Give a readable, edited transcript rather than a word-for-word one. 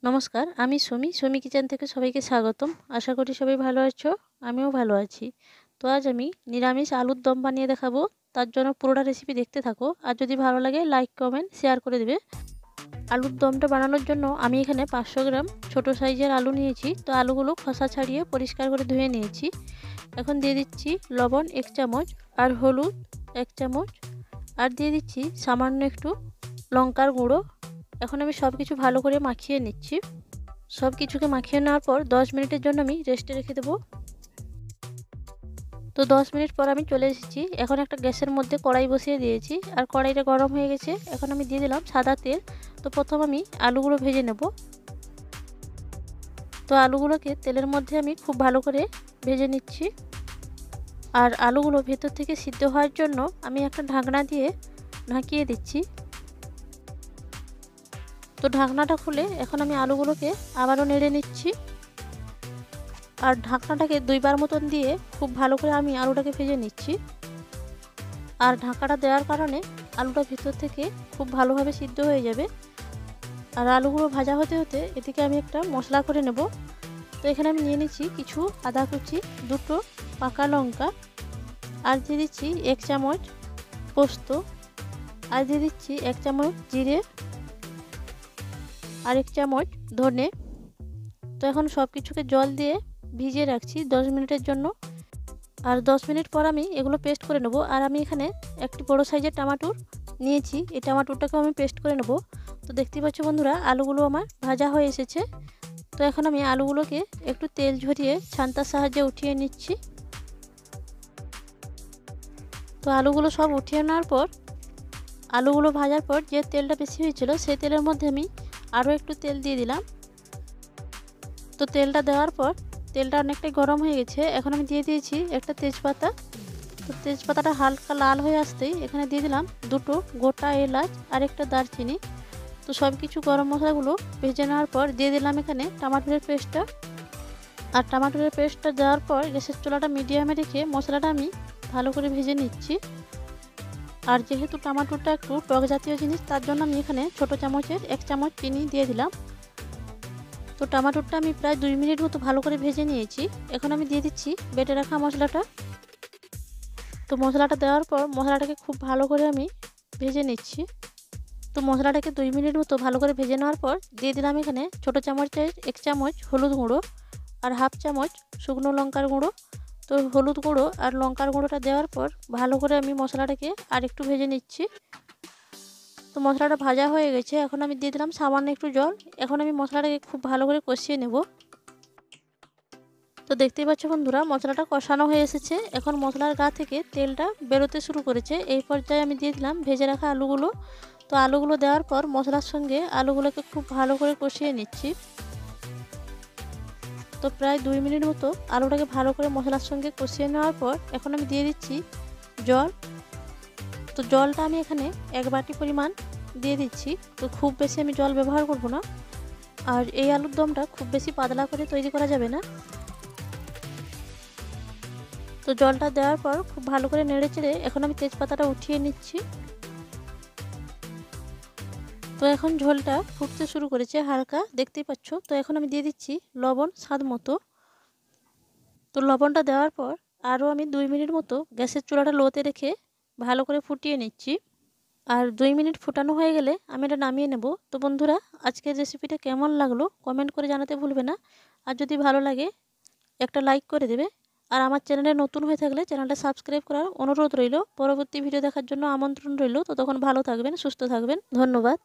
নমস্কার, আমি সুমি কিচেন থেকে সবাইকে স্বাগতম। আশা করি সবাই ভালো আছো, আমিও ভালো আছি। তো আজ আমি নিরামিষ আলুর দম বানিয়ে দেখাবো। তার জন্য পুরোটা রেসিপি দেখতে থাকো, আর যদি ভালো লাগে লাইক কমেন্ট শেয়ার করে দেবে। আলুর দমটা বানানোর জন্য আমি এখানে 500 গ্রাম ছোটো সাইজের আলু নিয়েছি। তো আলুগুলো খোসা ছাড়িয়ে পরিষ্কার করে ধুয়ে নিয়েছি। এখন দিয়ে দিচ্ছি লবণ 1 চামচ, আর হলুদ 1 চামচ, আর দিয়ে দিচ্ছি সামান্য একটু লঙ্কার গুঁড়ো। এখন আমি সব কিছু ভালো করে মাখিয়ে নিচ্ছি। সব কিছুকে মাখিয়ে নেওয়ার পর 10 মিনিটের জন্য আমি রেস্টে রেখে দেবো। তো 10 মিনিট পর আমি চলে এসেছি। এখন একটা গ্যাসের মধ্যে কড়াই বসিয়ে দিয়েছি, আর কড়াইটা গরম হয়ে গেছে। এখন আমি দিয়ে দিলাম সাদা তেল। তো প্রথম আমি আলুগুলো ভেজে নেব। তো আলুগুলোকে তেলের মধ্যে আমি খুব ভালো করে ভেজে নিচ্ছি। আর আলুগুলো ভেতর থেকে সিদ্ধ হওয়ার জন্য আমি একটা ঢাকনা দিয়ে ঢাকিয়ে দিচ্ছি। তো ঢাকনাটা খুলে এখন আমি আলুগুলোকে আবারও নেড়ে নিচ্ছি। আর ঢাকনাটাকে 2 বার মতন দিয়ে খুব ভালো করে আমি আলুটাকে ভেজে নিচ্ছি। আর ঢাকাটা দেওয়ার কারণে আলুটা ভিতর থেকে খুব ভালোভাবে সিদ্ধ হয়ে যাবে। আর আলুগুলো ভাজা হতে হতে এদিকে আমি একটা মশলা করে নেব। তো এখানে আমি নিয়ে নিচ্ছি কিছু আদা কুচি, 2টো পাকা লঙ্কা, আর দিয়ে দিচ্ছি 1 চামচ পোস্ত, আর দিয়ে দিচ্ছি 1 চামচ জিরে, আর 1 চামচ ধনে। তো এখন সব কিছুকে জল দিয়ে ভিজিয়ে রাখছি 10 মিনিটের জন্য। আর 10 মিনিট পর আমি এগুলো পেস্ট করে নেব। আর আমি এখানে একটি বড় সাইজের টমেটো নিয়েছি, এই টমেটোটাকেও আমি পেস্ট করে নেব। তো দেখতেই পাচ্ছ বন্ধুরা, আলুগুলো আমার ভাজা হয়ে এসেছে। তো এখন আমি আলুগুলোকে একটু তেল ঝরিয়ে ছান্তার সাহায্যে উঠিয়ে নিচ্ছি। তো আলুগুলো সব উঠিয়ে নেওয়ার পর, আলুগুলো ভাজার পর যে তেলটা বেশি হয়েছিল সেই তেলের মধ্যে আমি আরও একটু তেল দিয়ে দিলাম। তো তেলটা দেওয়ার পর তেলটা অনেকটাই গরম হয়ে গেছে। এখন আমি দিয়ে দিয়েছি একটা তেজপাতা। তো তেজপাতাটা হালকা লাল হয়ে আসতেই এখানে দিয়ে দিলাম 2টো গোটা এলাচ আর একটা দারচিনি। তো সব কিছু গরম মশলাগুলো ভেজে নেওয়ার পর দিয়ে দিলাম এখানে টমেটোর পেস্টটা। আর টমেটোর পেস্টটা দেওয়ার পর গ্যাসের চুলাটা মিডিয়ামে রেখে মশলাটা আমি ভালো করে ভেজে নিচ্ছি। আর যেহেতু টমেটোটা একটু টক জাতীয় জিনিস, তার জন্য আমি এখানে ছোটো চামচের 1 চামচ চিনি দিয়ে দিলাম। তো টমেটোটা আমি প্রায় 2 মিনিট মতো ভালো করে ভেজে নিয়েছি। এখন আমি দিয়ে দিচ্ছি বেটে রাখা মশলাটা। তো মশলাটা দেওয়ার পর মশলাটাকে খুব ভালো করে আমি ভেজে নিচ্ছি। তো মশলাটাকে 2 মিনিট মতো ভালো করে ভেজে নেওয়ার পর দিয়ে দিলাম এখানে ছোটো চামচের 1 চামচ হলুদ গুঁড়ো, আর 1/2 চামচ শুকনো লঙ্কার গুঁড়ো। তো হলুদ গুঁড়ো আর লঙ্কার গুঁড়োটা দেওয়ার পর ভালো করে আমি মশলাটাকে আর একটু ভেজে নিচ্ছি। তো মশলাটা ভাজা হয়ে গেছে। এখন আমি দিয়ে দিলাম সামান্য একটু জল। এখন আমি মশলাটাকে খুব ভালো করে কষিয়ে নেব। তো দেখতেই পাচ্ছ বন্ধুরা, মশলাটা কষানো হয়ে এসেছে। এখন মশলার গা থেকে তেলটা বেরোতে শুরু করেছে। এই পর্যায়ে আমি দিয়ে দিলাম ভেজে রাখা আলুগুলো। তো আলুগুলো দেওয়ার পর মশলার সঙ্গে আলুগুলোকে খুব ভালো করে কষিয়ে নিচ্ছি। তো প্রায় 2 মিনিট মতো আলুটাকে ভালো করে মশলার সঙ্গে কষিয়ে নেওয়ার পর এখন আমি দিয়ে দিচ্ছি জল। তো জলটা আমি এখানে 1 বাটি পরিমাণ দিয়ে দিচ্ছি। তো খুব বেশি আমি জল ব্যবহার করব না। আর এই আলুর দমটা খুব বেশি পাতলা করে তৈরি করা যাবে না। তো জলটা দেওয়ার পর খুব ভালো করে নেড়ে চেড়ে এখন আমি তেজপাতাটা উঠিয়ে নিচ্ছি। তো এখন ঝোলটা ফুটতে শুরু করেছে হালকা, দেখতেই পাচ্ছ। তো এখন আমি দিয়ে দিচ্ছি লবণ স্বাদ মতো। তো লবণটা দেওয়ার পর আরও আমি 2 মিনিট মতো গ্যাসের চুলাটা লোতে রেখে ভালো করে ফুটিয়ে নিচ্ছি। আর 2 মিনিট ফুটানো হয়ে গেলে আমি এটা নামিয়ে নেব। তো বন্ধুরা, আজকের রেসিপিটা কেমন লাগলো কমেন্ট করে জানাতে ভুলবে না। আর যদি ভালো লাগে একটা লাইক করে দেবে। আর আমার চ্যানেলে নতুন হয়ে থাকলে চ্যানেলটা সাবস্ক্রাইব করার অনুরোধ রইল। পরবর্তী ভিডিও দেখার জন্য আমন্ত্রণ রইল। ততক্ষণ ভালো থাকবেন, সুস্থ থাকবেন। ধন্যবাদ।